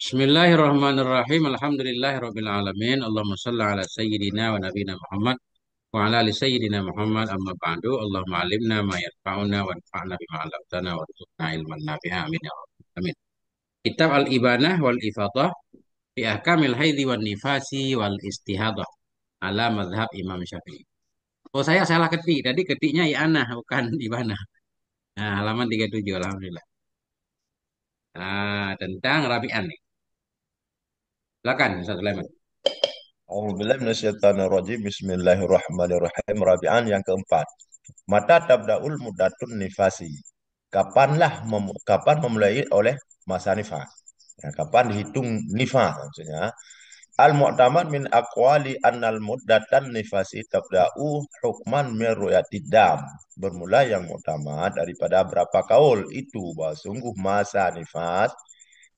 Bismillahirrahmanirrahim. Alhamdulillahirabbil alamin. Allahumma shalli ala sayyidina wa nabiyina Muhammad wa ala ali sayyidina Muhammad amma ba'du. Allahumma alimna ma yanfa'una wa anfa'na bima 'allamtana warzuqna ilman nafi'a. Amin ya rabbal alamin. Kitab Al-Ibanah wal Ifadah fi Ahkamil Haidhi wan Nifasi wal Istihadah ala mazhab Imam Syafi'i. Oh, saya salah ketik. Tadi ketiknya I'anah bukan Ibanah. Nah, halaman 37 alhamdulillah. Nah, tentang Rabi'an nih. Silakan Ustaz Sulaiman. A'udzubillahi minasyaitonirrajim. Bismillahirrahmanirrahim. Rabi'an yang keempat. Mata tabda'ul muddatun nifasi. Kapan memulai oleh masa nifas? Ya, kapan dihitung nifas maksudnya? Al-mu'tamad min aqwali annal muddatan nifasi tabda'u hukman min ru'yatid dam. Bermula yang mu'tamad daripada berapa kaul itu bahwa sungguh masa nifas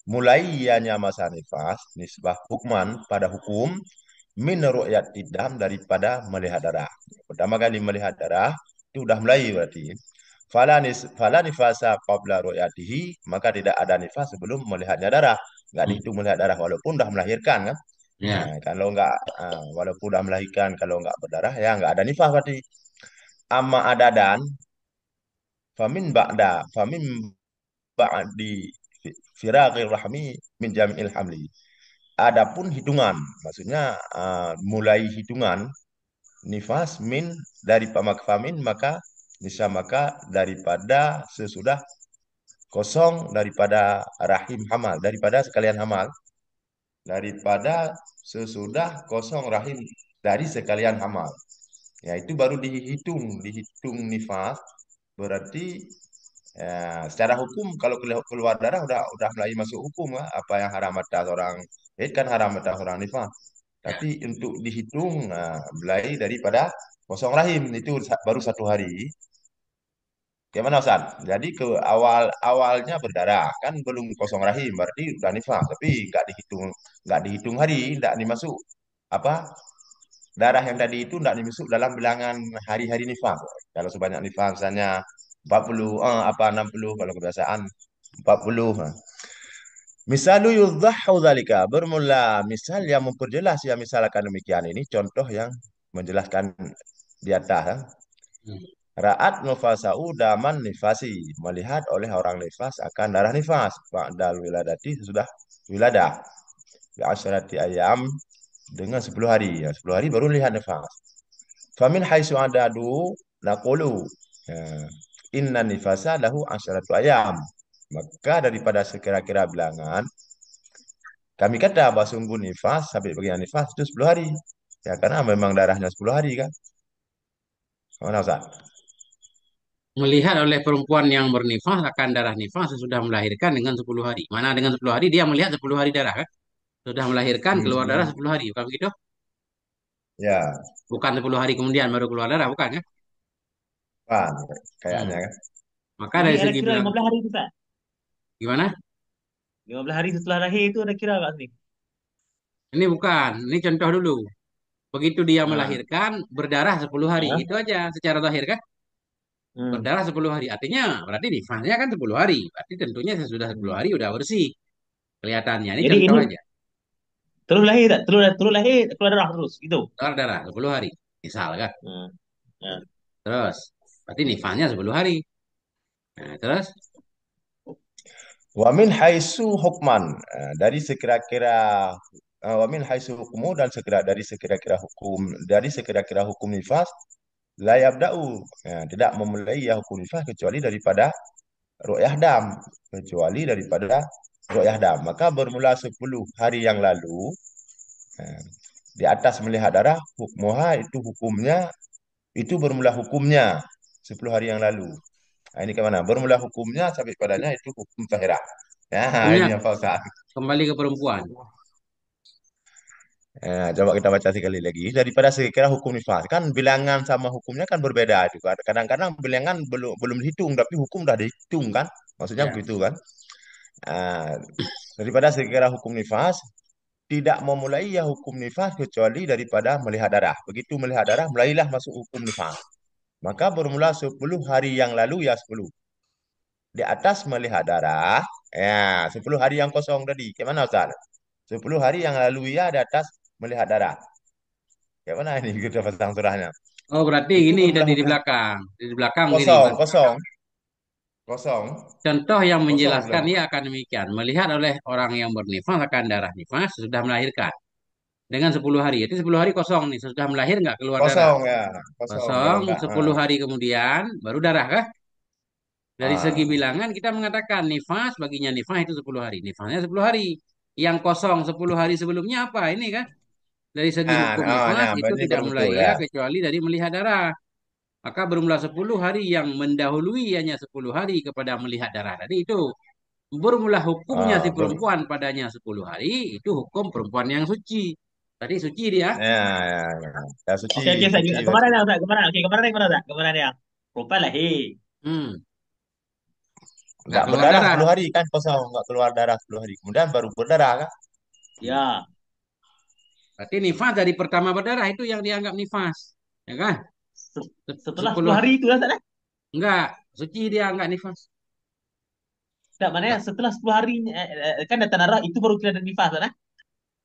mulai ianya masa nifas nisbah hukman pada hukum min ru'yat idam daripada melihat darah. Pertama kali melihat darah itu sudah mulai berarti. Fala nifasa qabla ru'yatihi, maka tidak ada nifas sebelum melihatnya darah. Enggak Hmm. dihitung melihat darah walaupun sudah melahirkan kan. Ya. Nah, kalau enggak walaupun sudah melahirkan kalau enggak berdarah ya enggak ada nifas berarti. Amma adadan famin ba'di firaqir rahmi min jami'il hamli. Adapun hitungan, maksudnya mulai hitungan nifas min dari pamak famin maka nisa maka daripada sesudah kosong daripada rahim hamal daripada sekalian hamal daripada sesudah kosong rahim dari sekalian hamal ya itu baru dihitung nifas berarti ya, secara hukum kalau keluar darah udah mulai masuk hukum lah. Apa yang haram atas orang haid kan haram atas orang nifas. Ya. Tapi untuk dihitung mulai daripada kosong rahim itu baru 1 hari. Gimana Ustaz? Jadi ke awalnya berdarah kan belum kosong rahim berarti udah nifas tapi nggak dihitung hari nggak dimasuk apa darah yang tadi itu tidak dimasuk dalam bilangan hari-hari nifas. Kalau sebanyak nifas misalnya 40 apa 60 kalau kebiasaan 40. Misalu yudhahhu dzalika. Bermula misal yang memperjelas yang misalkan demikian ini contoh yang menjelaskan di atas. Hmm. Ra'at nufasau daman nifasi. Melihat oleh orang nifas akan darah nifas. Ba'dal wiladati sudah wiladah. Bi'asyarati ayam dengan 10 hari. Ya, 10 hari baru lihat nifas. Famin haitsu adadu naqulu ya, inna nifasa lahu asyaratu ayam. Maka daripada sekira-kira bilangan kami kata bahwa sungguh nifas sampai bagian nifas itu 10 hari. Ya karena memang darahnya 10 hari kan. Mana Ustaz? Melihat oleh perempuan yang bernifas akan darah nifas sesudah melahirkan dengan 10 hari. Mana dengan 10 hari dia melihat 10 hari darah kan? Sudah melahirkan keluar darah 10 hari. 10 hari, bukan begitu? Ya, Bukan 10 hari kemudian baru keluar darah, bukan ya? kan Hmm. kayaknya kan. Maka Ini dari ada segi kira bilang 15 hari itu, Pak. gimana? 15 hari setelah lahir itu ada kira Pak sini. Ini bukan, ini contoh dulu. Begitu dia Ah, melahirkan berdarah 10 hari. ah, Itu aja secara zahir kan? hmm. Berdarah 10 hari. Artinya berarti nifasnya kan 10 hari. Berarti tentunya sesudah 10 Hmm. hari udah bersih kelihatannya. Ini Jadi contoh ini aja. terus lahir tak? Terus lahir keluar darah terus gitu. Keluar darah 10 hari. Misal kan? Hmm. Ah. Terus, berarti nifasnya 10 hari. Nah, terus, Wa min haitsu hukman. Dari sekira-kira wa min haitsu hukmu dan sekira-kira hukum nifas la yabda'u. Ya, tidak memulai ya hukum nifas kecuali daripada ru'yah dam, kecuali daripada ru'yah dam. Maka bermula 10 hari yang lalu eh, di atas melihat darah hukmuha itu hukumnya itu bermula hukumnya 10 hari yang lalu. Nah, ini kemana? Bermula hukumnya sampai padanya itu hukum tahirah. Ya, hukumnya ini yang Fauzan. kembali ke perempuan. Coba kita baca sekali lagi. Daripada sekira hukum nifas. Kan bilangan sama hukumnya kan berbeda itu kan. Kadang-kadang bilangan belum belum dihitung, tapi hukum udah dihitung kan. Maksudnya Ya. begitu kan. Ah, daripada sekira hukum nifas, tidak memulai ya hukum nifas kecuali daripada melihat darah. Begitu melihat darah, mulailah masuk hukum nifas. Maka bermula 10 hari yang lalu ya 10. di atas melihat darah. Ya, 10 hari yang kosong tadi. Gimana Ustaz? 10 hari yang lalu ya di atas melihat darah. Gimana ini kita pasang surahnya? Oh, berarti Itu ini bermula tadi di hukum belakang. Di belakang gini, kosong, kosong, kosong, contoh yang kosong menjelaskan berarti. ia akan demikian. Melihat oleh orang yang bernifas akan darah nifas sudah melahirkan. Dengan 10 hari. Itu 10 hari kosong nih. Sudah melahir nggak keluar darah? Kosong ya, kosong kalau Kosong, enggak. 10 hari kemudian baru darah kah? Dari segi Ah, bilangan kita mengatakan nifas baginya nifas itu 10 hari. Nifasnya 10 hari. Yang kosong 10 hari sebelumnya apa? Ini kan. Dari segi hukum nifas nah, itu ini tidak baru mulai betul ia ya. kecuali dari melihat darah. Maka bermula 10 hari yang mendahului hanya 10 hari kepada melihat darah. Tadi itu bermula hukumnya si Ah, perempuan padanya 10 hari itu hukum perempuan yang suci. Tadi suci dia. ya, ya, ya. Ya, suci, Oke, oke, saya suci juga. berarti. Kemarin ya, Ustaz? Kemarin. Oke, kemarin gimana, Ustaz? Kemarin ya. Perempuan lahir. Hmm, nggak Enggak keluar berdarah darah. 10 hari kan kosong, enggak keluar darah 10 hari. Kemudian baru berdarah kan? Ya. Berarti nifas dari pertama berdarah itu yang dianggap nifas. Ya kan? Setelah 10 10 hari itu, Ustaz, ya? enggak, suci dia enggak nifas. Tidak, mana ya? Enggak. Setelah 10 hari, kan data darah itu baru kelihatan nifas, Ustaz, ya?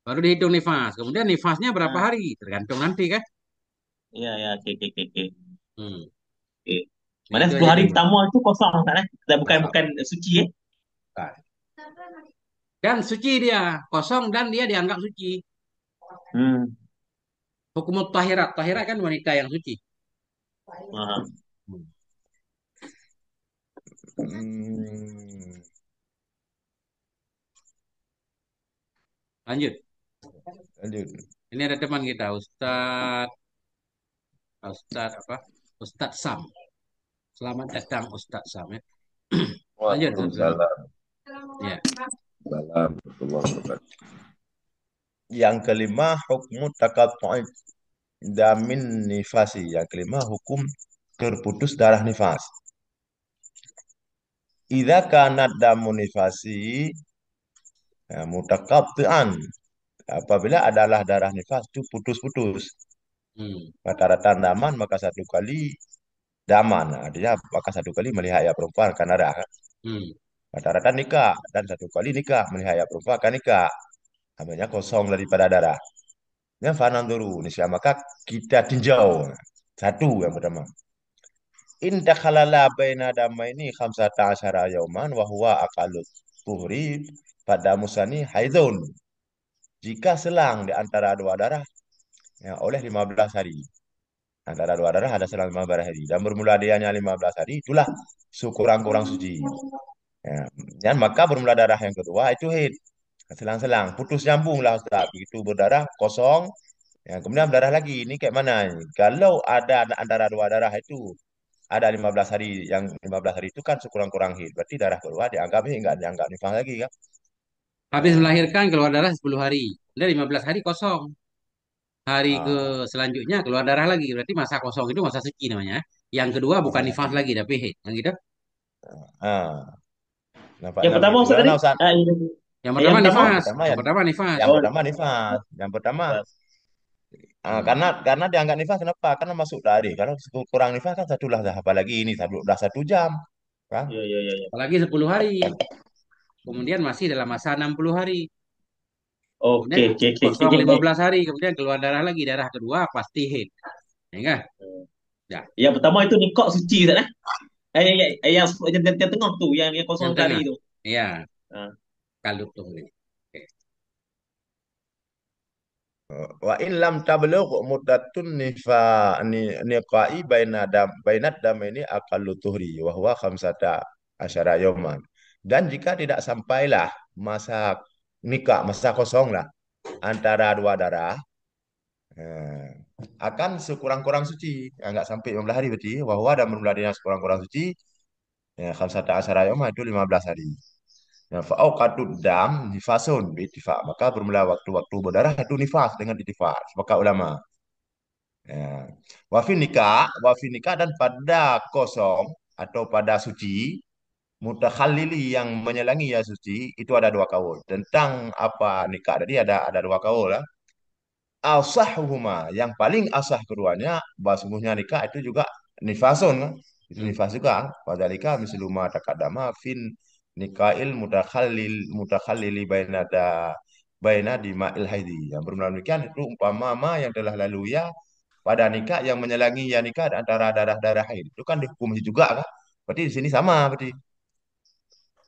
Baru dihitung nifas. Kemudian nifasnya berapa Nah, hari? Tergantung nanti kan. iya, iya, oke, oke, oke, oke. Hmm. Oke. Nah, Mana itu 10 aja hari dulu. pertama itu kosong, Ustaz, ya? Kita bukan Kosong. bukan suci, ya? Nah, dan suci dia, kosong dan dia dianggap suci. Hmm. Hukum tahirat, tahirat kan wanita yang suci. Aha. Hmm. Hmm, Lanjut. lanjut. Ini ada teman kita, Ustadz apa? Ustadz Sam. Selamat datang Ustadz Sam ya. Lanjut, Ustadz. Waalaikumsalam. Ya. Salam warahmatullahi wabarakatuh. Yang kelima hukmu taqattu'i damin nifasi. Yang kelima hukum terputus darah nifas. Idza kanat damu nifasi ya, mutaqatti'an. Apabila adalah darah nifas itu putus-putus. Hmm. Rata-rata daman maka satu kali daman. Artinya maka satu kali melihat ya perempuan kan ada. Hmm. Rata-rata nikah dan satu kali nikah melihat ya perempuan kan nikah. Namanya kosong daripada darah. Yang fanan dulu nisya maka kita tinjau. Satu yang pertama. In dakhalala baina damaini khamsata asyara yauman wa huwa aqallut tuhri pada musani haidun. Jika selang di antara dua darah ya, oleh 15 hari. Antara dua darah ada selang 15 hari. Dan bermula dianya 15 hari, itulah sekurang-kurang suci. Ya. Dan maka bermula darah yang kedua itu haid. Selang-selang, putus nyambung lah Ustaz. Begitu berdarah, kosong. Ya, kemudian berdarah lagi. Ini kayak mana? Kalau ada antara dua darah itu ada 15 hari. Yang 15 hari itu kan sekurang-kurang haid. Berarti darah kedua dianggap haid, enggak dianggap nifas lagi kan? Habis Nah, melahirkan keluar darah 10 hari. Udah 15 hari kosong. Hari ke ah, selanjutnya keluar darah lagi. Berarti masa kosong itu masa suci namanya. Yang kedua bukan masa nifas lagi tapi haid. Yang gitu. ah, Yang nampaknya pertama, begitu. Ustaz, Gimana tadi? Ustaz? Yang pertama? Yang Nifas. pertama Yang yang pertama nifas. yang Oh, pertama nifas. Yang pertama nifas. Hmm. karena dianggap nifas kenapa? Karena masuk dari. Kalau kurang nifas kan satu lah dah. Apalagi ini udah 1 jam, kan? Iya, iya, iya, iya. Apalagi 10 hari. Kemudian masih dalam masa 60 hari. Oke, Kemudian oke, oke, oke, kosong oke. 15 hari. Kemudian keluar darah lagi. Darah kedua pasti haid. Ya enggak? Ya. Yang pertama itu nikah suci, Ustaz, ya? Yang tengah tuh, yang Yang kosong tengah. sekali itu. Iya. Nah, Kalut tuh ini. Oke. Wa in lam tablugh muddatun niqai bainad dam ini aqallu tuhri wa huwa khamsata asyara yawman. Dan jika tidak sampailah masa nikah, masa kosong lah antara dua darah, eh, akan sekurang-kurang suci. Ya, nggak sampai 15 hari berarti. Wahwa dan bermulanya sekurang-kurang suci. Ya, khamsata asyara yawman itu 15 hari. Ya, fa'auqatud dam nifasun biittifaq. Maka bermula waktu-waktu berdarah itu nifas dengan ittifaq. Sepakat ulama. Ya. Wafi nikah dan pada kosong atau pada suci, mutakhallili yang menyelangi ya suci, itu ada dua kaul. Tentang apa nikah tadi ada dua kaul lah. Asahuhuma yang paling asah keduanya bahwa sungguhnya nikah itu juga nifasun kan? itu nifas juga. Padalika mislu ma taqaddama fin nikail mutakhallili baina dima'il haidi. Yang bermula demikian itu umpama ma yang telah lalu ya pada nikah yang menyelangi ya nikah antara darah-darah haid. Itu kan dihukum juga kan? Berarti di sini sama berarti.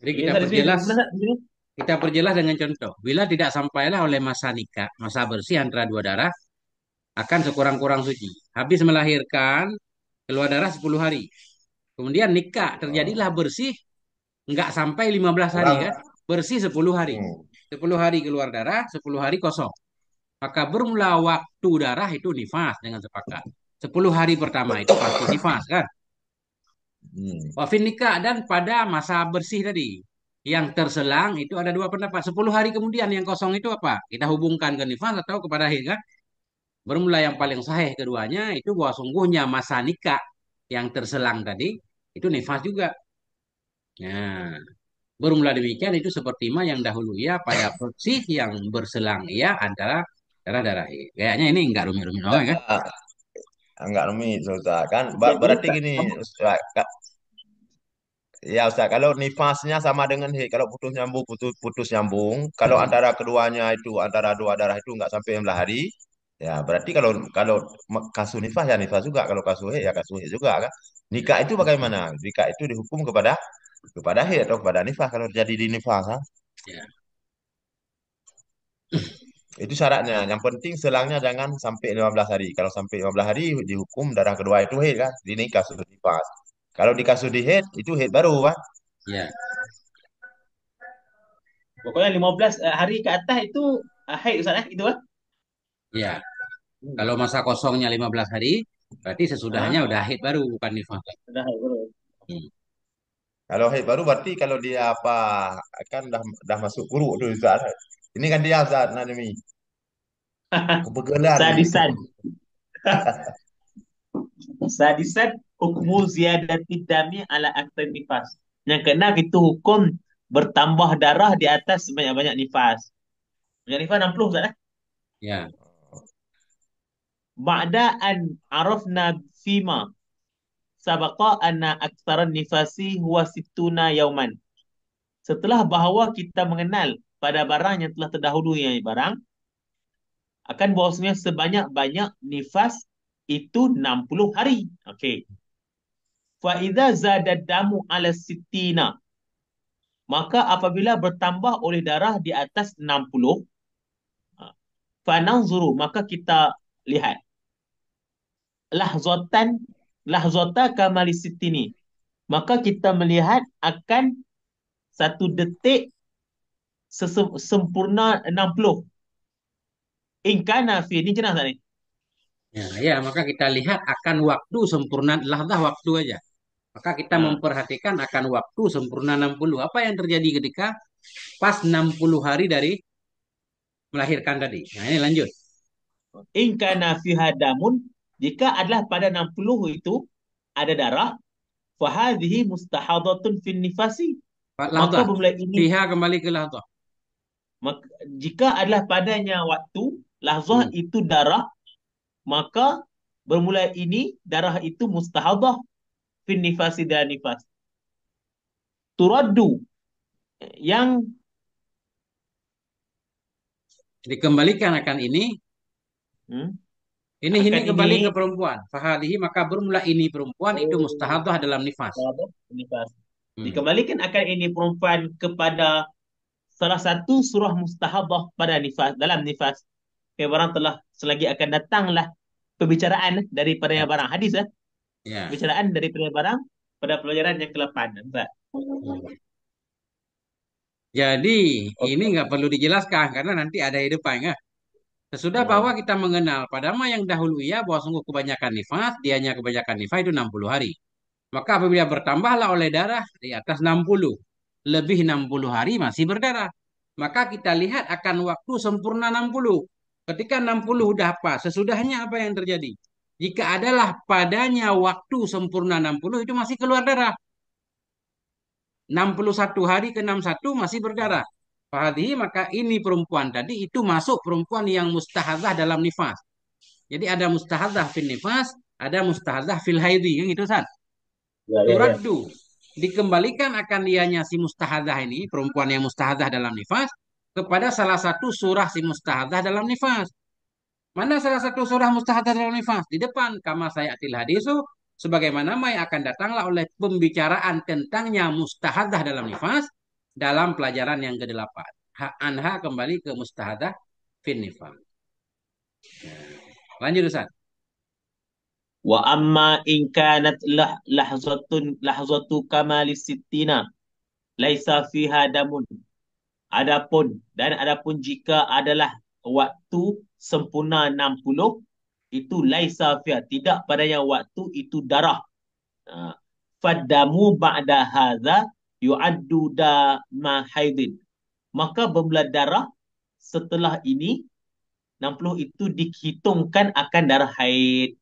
Jadi Ya, Ustaz, di sini benar tak? Di sini? kita perjelas dengan contoh. Bila tidak sampailah oleh masa nikah, masa bersih antara dua darah, akan sekurang-kurang suci. Habis melahirkan, keluar darah 10 hari. Kemudian nikah, terjadilah Oh, bersih, nggak sampai 15 hari kurang. kan? Bersih 10 hari. Hmm. 10 hari keluar darah, 10 hari kosong. Maka bermula waktu darah itu nifas dengan sepakat. 10 hari pertama itu pasti nifas kan? Hmm. Wafin nikah dan pada masa bersih tadi. Yang terselang itu ada dua pendapat. 10 hari kemudian yang kosong itu apa? Kita hubungkan ke nifas atau kepada haid kan? Bermula yang paling sahih keduanya itu bahwa sungguhnya masa nikah yang terselang tadi itu nifas juga. Nah, bermula demikian itu seperti ma yang dahulu ya pada bersih yang berselang ya antara darah-darah haid. Kayaknya ini enggak rumit-rumit banget kan? Enggak, enggak rumit, Ustaz. Kan Jadi berarti Ustaz, gini, kamu Ustaz. Ya Ustaz, kalau nifasnya sama dengan haid, kalau putus nyambung, kalau antara keduanya itu antara dua darah itu enggak sampai 15 hari, ya berarti kalau kalau kasus nifas ya nifas juga, kalau kasus haid ya kasus haid juga kan. Nikah itu bagaimana? Nikah itu dihukum kepada haid atau kepada nifas kalau terjadi di nifas, ha? Ya, Itu syaratnya. Yang penting selangnya jangan sampai 15 hari. Kalau sampai 15 hari dihukum darah kedua itu haid kan. Ini kasus nifas. Kalau di kasus di haid itu haid baru kan. ya, pokoknya 15 hari ke atas itu haid Ustaz itu kan? ya. Hmm. Kalau masa kosongnya 15 hari, berarti sesudahnya Ah, udah haid baru bukan nifas lagi. sudah haid baru. Hmm. Kalau haid baru berarti kalau dia apa kan dah masuk kuruk tuh Ustaz. Ini kan dia Ustaz Nadmi. Kebegalan nih. Sadisan. Sadisan hukmu ziyadati dami ala aktar nifas. Yang keenam itu hukum bertambah darah di atas sebanyak-banyak nifas. Banyak nifas 60 Ustaz. Ya, Ba'da an arafna fima sabaqa anna aktaran nifasi huwa situna yauman. Setelah bahawa kita mengenal pada barang yang telah terdahulu yang barang, akan bahwasanya sebanyak-banyak nifas itu 60 hari. Okey. Fa idza zada damu ala sittina, maka apabila bertambah oleh darah di atas 60, fa nanzuru, maka kita lihat lahzatan lahzata kamali sittini. Maka kita melihat akan satu detik sempurna 60. In kana fi, ini jelas tak ni? ya, ya. Maka kita lihat akan waktu sempurna lahdah waktu aja. Maka kita Ha. memperhatikan akan waktu sempurna 60. Apa yang terjadi ketika pas 60 hari dari melahirkan tadi? Nah, ini lanjut. In kana fiha damun, jika adalah pada 60 itu ada darah, fahadhihi mustahadatun fin nifasi. Maka Lahdah. bermula ini, Fiha kembali ke lahdah. maka, jika adalah padanya waktu lahzah Hmm. itu darah, maka bermula ini darah itu mustahadah fin nifasi dan nifas. Turaddu, yang Dikembalikan akan ini. hmm, Ini akan ini kembali ke perempuan. Fahadihi maka bermula ini perempuan itu oh, mustahadah dalam nifas. mustahadah nifas. Hmm. Dikembalikan akan ini perempuan kepada salah satu surah mustahadah pada nifas, dalam nifas. Yang barang telah selagi akan datanglah perbicaraan daripada Ya, yang barang hadis ya. perbicaraan daripada barang pada pelajaran yang ke-8 Ustaz. Hmm. Jadi ini Okey. nggak perlu dijelaskan karena nanti ada di depan ya. Sesudah bahwa Hmm. kita mengenal pada ma yang dahulu ya bahwa sungguh kebanyakan nifas, dianya kebanyakan nifas itu 60 hari. Maka apabila bertambahlah oleh darah di atas 60, lebih 60 hari masih berdarah. Maka kita lihat akan waktu sempurna 60. Ketika 60 udah pas, sesudahnya apa yang terjadi? Jika adalah padanya waktu sempurna 60 itu masih keluar darah. 61 hari ke 61 masih berdarah. Fahadi maka ini perempuan tadi itu masuk perempuan yang mustahadzah dalam nifas. Jadi ada mustahadzah fil nifas, ada mustahadzah fil haidi kan gitu San. Ya, ya, ya. turaddu, dikembalikan akan dianya si mustahadah ini, perempuan yang mustahadah dalam nifas, kepada salah satu surah si mustahadah dalam nifas. Mana salah satu surah mustahadah dalam nifas? Di depan, kama sayatil hadisu, sebagaimana mai akan datanglah oleh pembicaraan tentangnya mustahadah dalam nifas dalam pelajaran yang ke-8. Anha kembali ke mustahadah fin nifas. Lanjut Ustaz. Wa amma in kanat lahzatu kamalis sittina laisa fiha damun. Adapun jika adalah waktu sempurna 60, itu laisa fiha, tidak padanya waktu itu darah. Faddamu ba'da hadza yu'addu dama haidin. Maka bermula darah setelah ini 60 itu dihitungkan akan darah haid.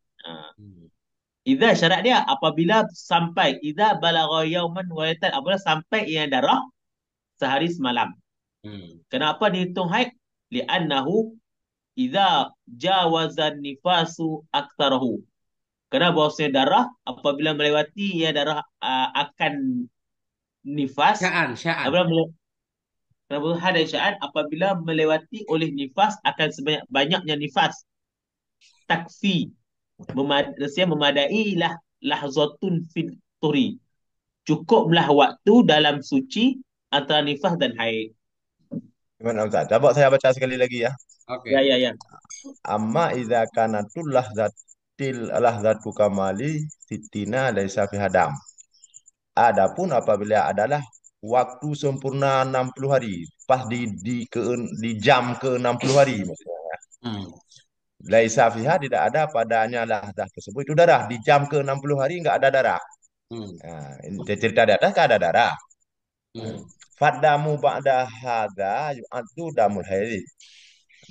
Idza syarat dia apabila sampai idza balagha yauman wa yatan, apabila sampai ia darah sehari semalam. Kenapa dihitung haid? Li'annahu idza jawazan nifasu aktsarahu. Kerana bahawasanya darah apabila melewati ia darah akan nifas, Sya'an. apabila had dan sya'an, apabila melewati oleh nifas akan sebanyak-banyaknya nifas, takfi, memadai lahzatun fit turi. Cukuplah waktu dalam suci antara nifas dan haid. Gimana Ustaz? Coba saya baca sekali lagi ya. Oke. Ya, ya, ya. Amma idza kanatul lahzatu kamali sitina laisa fiha dam. Adapun apabila adalah waktu sempurna 60 hari, pas di jam ke 60 hari maksudnya. Hmm. Laisa fiha, tidak ada padanya lahzah tersebut itu darah. Di jam ke 60 hari enggak ada darah. Hmm. Nah, ini cerita di atas kan ada darah. Hmm. Fadamu ba'da hadza yu'addu damul haid.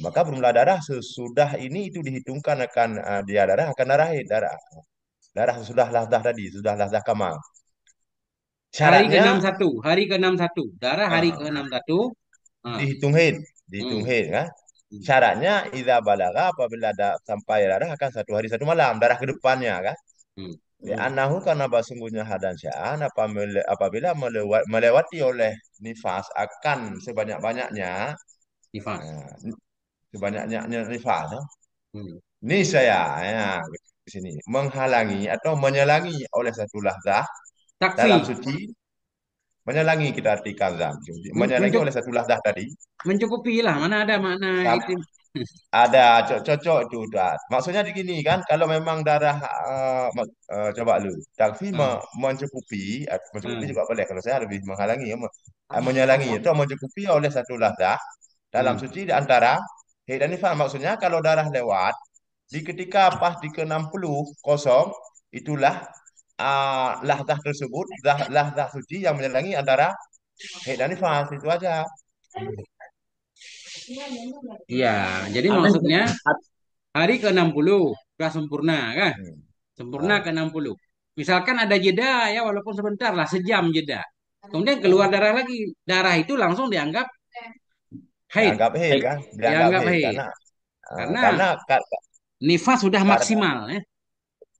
Maka bermula darah sesudah ini itu dihitungkan akan dia darah akan darah haid, darah sudah lahzah tadi, sudah lahzah kamal. Hari Syaratnya ke-61, hari ke-61. Darah hari ah, ke-61. Ah. dihitung haid, Hmm. kan? Syaratnya idza balaga, apabila ada sampai darah akan 1 hari 1 malam darah ke depannya kan. Hmm. Di anahu, karena sesungguhnya hadan sya'an apabila melewati oleh nifas akan sebanyak-banyaknya Nifas. eh, sebanyak-banyaknya nifas. Hmm. Ini saya ya, di sini menghalangi atau menyelangi oleh satu lahzah dalam Takfi. suci, menyelangi kita artikan zam, menyelangi Mencukupi oleh satu lahzah tadi. mencukupi lah. Mana ada makna Sam- itu. Ada cocok itu dah. Maksudnya begini kan, kalau memang darah coba lu, takfi Ah. mencukupi, mencukupi Ah. juga boleh. Kalau saya lebih menghalangi, menyelangi itu mencukupi oleh satu lahzah dalam Hmm. suci di antara haid dan nifas. Maksudnya kalau darah lewat di ketika pas di ke-60 kosong, itulah lahzah tersebut, lahzah suci yang menyelangi antara haid dan nifas, itu aja. Iya, jadi Amin. maksudnya hari ke-60 sudah sempurna kan? Hmm. Sempurna Ah, ke-60. Misalkan ada jeda ya, walaupun sebentar lah, sejam jeda. Kemudian keluar ah. darah lagi. Darah itu langsung dianggap haid. Dianggap haid Baik. kan, dianggap Dianggap haid haid. karena Karena karena nifas sudah karena maksimal ya.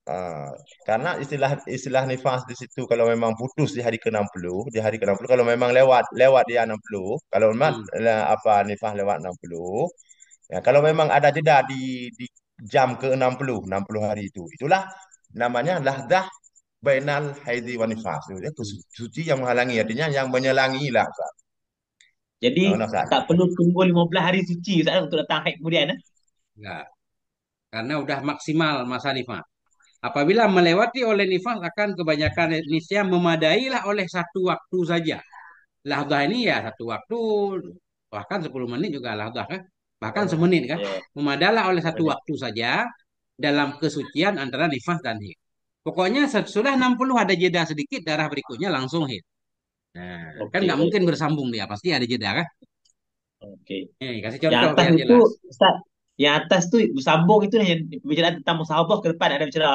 ah, karena istilah istilah nifas di situ kalau memang putus di hari ke-60, di hari ke-60 kalau memang lewat lewat dia 60, kalau memang Hmm. apa nifas lewat 60, ya kalau memang ada jeda di jam ke-60, 60 hari itu, itulah namanya lahdah bainal haidi wa nifas. Itu dia Hmm. suci yang menghalangi, artinya yang menyelangi lah. Jadi Nah, Ustaz. tak perlu tunggu 15 hari suci Ustaz untuk datang haid kemudian. Enggak. Karena udah maksimal masa nifas. Apabila melewati oleh nifas akan kebanyakan Indonesia memadailah oleh satu waktu saja. Lahdah ini ya satu waktu, bahkan 10 menit juga lahdah kan. Bahkan Oh, semenit kan. ya. Memadalah oleh satu Boleh. waktu saja dalam kesucian antara nifas dan haid. Pokoknya sesudah 60 ada jeda sedikit, darah berikutnya langsung haid. Nah, kan Okey, nggak baik. mungkin bersambung dia, pasti ada jeda kan. Okey. Nih, kasih Yang contoh atas biar itu jelas. Ustaz, yang atas tu bersambung itu yang pembicaraan tentang musahabah ke depan ada bicara.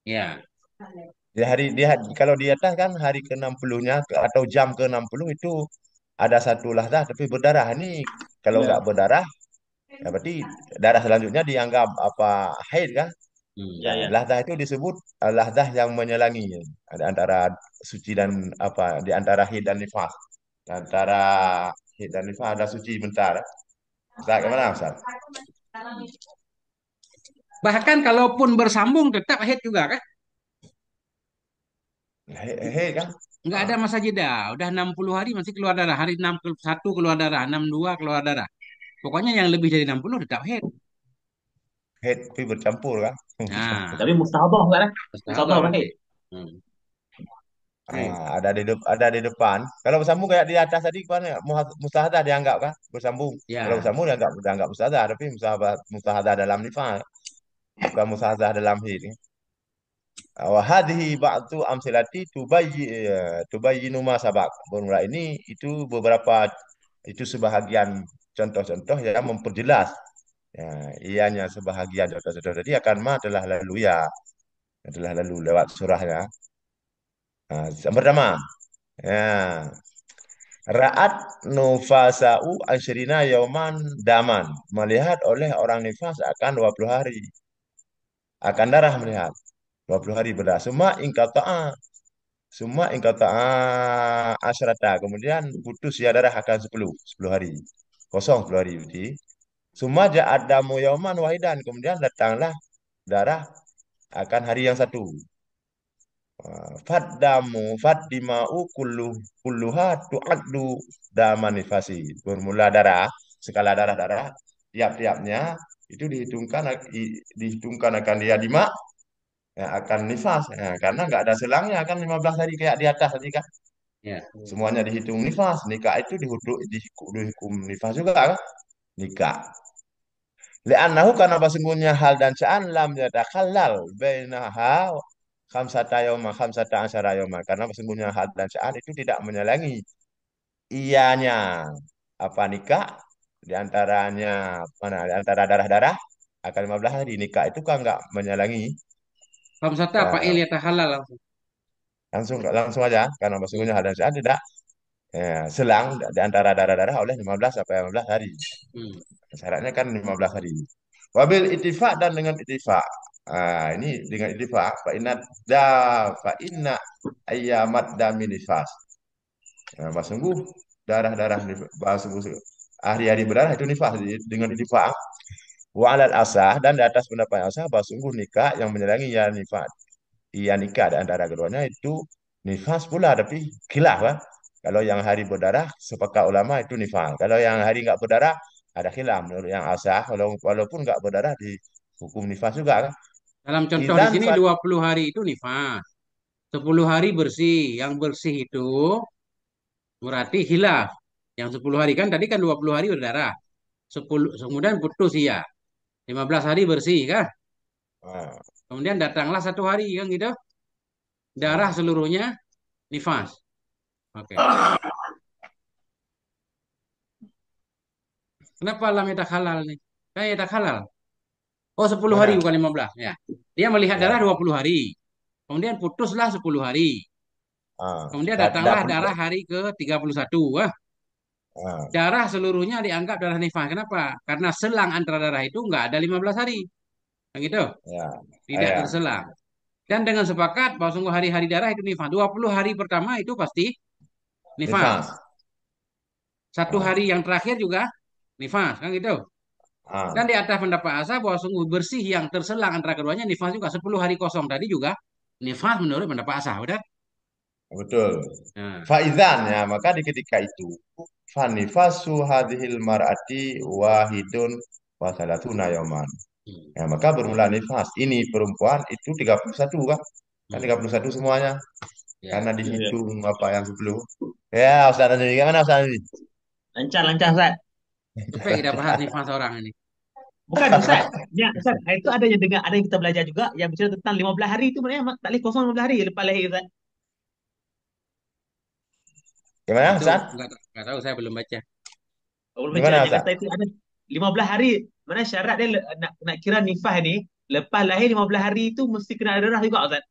Ya, Kalau di atas kan hari ke-60-nya atau jam ke-60 itu ada satu lahdah tapi berdarah. Ini kalau nggak Ya. berdarah, ya berarti darah selanjutnya dianggap apa haid kan? Ya, Nah, ya. lahdah itu disebut lahdah yang menyelangi. Ada antara suci dan apa di antara haid dan nifas. Di antara haid dan nifas ada suci bentar. Ustaz, gimana Ustaz? Bahkan kalaupun bersambung tetap haid juga kan? Haid kan? Nggak ada Ah, masa jeda. Udah 60 hari masih keluar darah. Hari 61 keluar darah, 62 keluar darah. Pokoknya yang lebih dari 60 tetap haid. haid tapi bercampur kan? Nah, Tapi mustahabah kan? mustahabah Mustahabah nanti. baik. Hmm. Haid. Ah, ada di depan. Kalau bersambung kayak di atas tadi kan ya, mustahadah dianggap kan bersambung. Kalau Ya, bersambung dianggap mustahadah, tapi mustahadah dalam nifas, bukan mustahadah dalam haid. Wa hadhihi ba'du amsilati tubayyinu ma sabaq. Bermula ini itu beberapa itu sebahagian contoh-contoh yang memperjelas ya, ianya sebahagian contoh-contoh tadi akan ma telah lalu lewat surahnya. Nah, yang pertama, ya, ra'at nufasa'u asyrina yauman daman. Melihat oleh orang nifas akan 20 hari. Akan darah melihat. 20 hari berdarah. Semua ingkata'a asyrata. Kemudian putus ya darah akan 10 hari. Kosong 10 hari berarti. Semua ja'adamu yauman wahidan. Kemudian datanglah darah akan hari yang satu. Faddima'u kulluha tu'addu damanifasi. Bermula darah, skala darah-darah, tiap-tiapnya itu dihitungkan akan dia dima, ya, akan nifas. Ya, karena nggak ada selangnya kan 15 hari kayak di atas tadi kan. ya. Semuanya dihitung nifas. Nikah itu dihukum nifas juga kan? Nikah. Li'annahu karena sesungguhnya hal dan sya'an lam yatakhallal bainaha khamsata asyara yawma. Karena sesungguhnya hal dan sya'an itu tidak menyalangi ianya apa nikah di antaranya mana di antara darah-darah akan 15 hari nikah itu kan nggak menyalangi Famsata fa'il eh, yatahalal langsung. langsung langsung aja karena sesungguhnya Hmm. hal dan sya'an tidak selang di antara darah-darah oleh 15 sampai 15 hari. Hmm. Syaratnya kan 15 hari. Wabil ittifaq dan dengan ittifaq. Ah, ini dengan ittifaq fa inna ayyamat dami nifas. Nah, sungguh darah-darah sungguh hari-hari berdarah itu nifas dengan ittifaq. Wa alal asah dan di atas pendapat asah bahwa sungguh nikah yang menyelangi ya nifas. Iya nikah di antara keduanya itu nifas pula tapi khilaf kan. Kalau yang hari berdarah sepakat ulama itu nifas. Kalau yang hari nggak berdarah ada khilaf menurut yang asah walaupun nggak berdarah di hukum nifas juga kan. Dalam contoh di Idan sini fat 20 hari itu nifas. 10 hari bersih. Yang bersih itu berarti hilaf. Yang 10 hari kan tadi kan 20 hari berdarah. 10 kemudian putus iya. 15 hari bersih kan? ah, Kemudian datanglah 1 hari kan gitu. Darah ah. seluruhnya nifas. Oke. Kenapa lam yatak halal nih? Kan yatak halal. Oh 10 hari Mana? bukan 15 ya. Dia melihat darah Ya. 20 hari. Kemudian putuslah 10 hari. Ah. Kemudian Dah datanglah pun darah hari ke-31. Wah, ah. darah seluruhnya dianggap darah nifas. Kenapa? Karena selang antara darah itu nggak ada 15 hari. Yang gitu. Ya. Ah, Tidak ya. terselang. Dan dengan sepakat bahwa sungguh hari-hari darah itu nifas. 20 hari pertama itu pasti nifas. Nifas. 1 hari Ah. yang terakhir juga nifas. Kan gitu. Dan Ah. di atas pendapat asa bahwa sungguh bersih yang terselang antara keduanya nifas juga. 10 hari kosong tadi juga nifas menurut pendapat asa. Udah? Betul. Nah. Faizan ya, maka di ketika itu fanifasu hadhil mar'ati wahidun wa salatuna yauman. Hmm. Ya, maka bermula nifas. Ini perempuan itu 31 kan? Kan Hmm. 31 semuanya. Ya. Karena Ya, ya. dihitung apa yang 10. Ya, Ustaz ini gimana Ustaz ini? Lancar, lancar, Ustaz. Supaya kita bahas nifas orang ini. Bukan, Ustaz. Ya, Ustaz. Itu ada yang dengar, ada yang kita belajar juga yang bicara tentang 15 hari itu sebenarnya tak boleh kosong 15 hari lepas lahir, Ustaz. Gimana Itu Ustaz? nggak tahu saya belum baca. Belum baca Gimana dia Ustaz? kata itu ada 15 hari. Mana syarat dia nak kira nifas ni lepas lahir 15 hari itu mesti kena ada darah juga, Ustaz.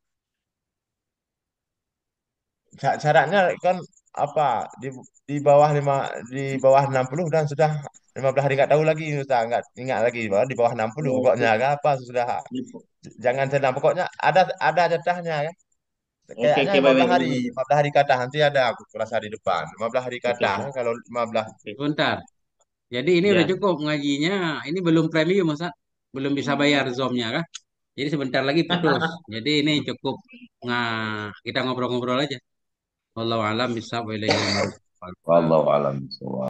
Syaratnya kan apa di bawah 60 dan sudah 15 hari nggak tahu lagi Ustaz, nggak ingat lagi bahwa di bawah 60 Oh, pokoknya nggak apa sudah jangan senang pokoknya ada jatahnya ya. oke, Kayaknya oke, baik, 15 baik, baik, hari, baik. 15 hari kata nanti ada aku rasa di depan. 15 hari Oke, kata oke, kalau 15 oke. Sebentar. Jadi ini udah Ya, cukup ngajinya. Ini belum premium, Masa? Belum bisa bayar Zoom-nya kah? Jadi sebentar lagi putus. Jadi ini cukup kita ngobrol-ngobrol aja. Wallahu alam bisa wa ilaihi Wallahu a'lam bishawab.